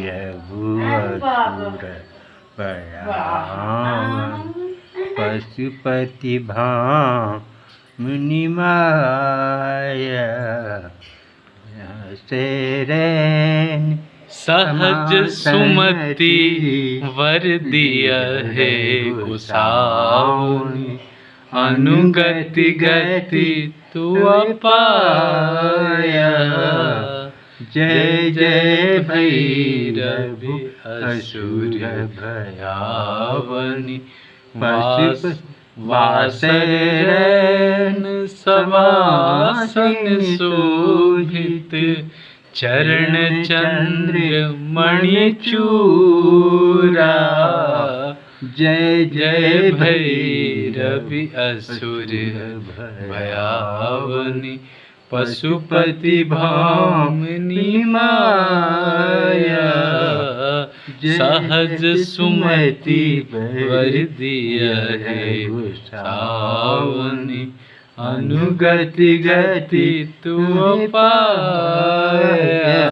रघुअसुर बयावन पशुपति भामिनी माया सेरेन सहज सुमति वर दिया है गोसाउनि अनुगति गति तू अपाया। जय जय भैरव असुर भयावनि वासरन समासन शोभित चरण चंद्र मणिचूरा। जय जय भैरव असुर भयावनि पशुपति भामिनी माया। सहज सुमति वर दिया है गोसाउनि अनुगति गति तू पाया।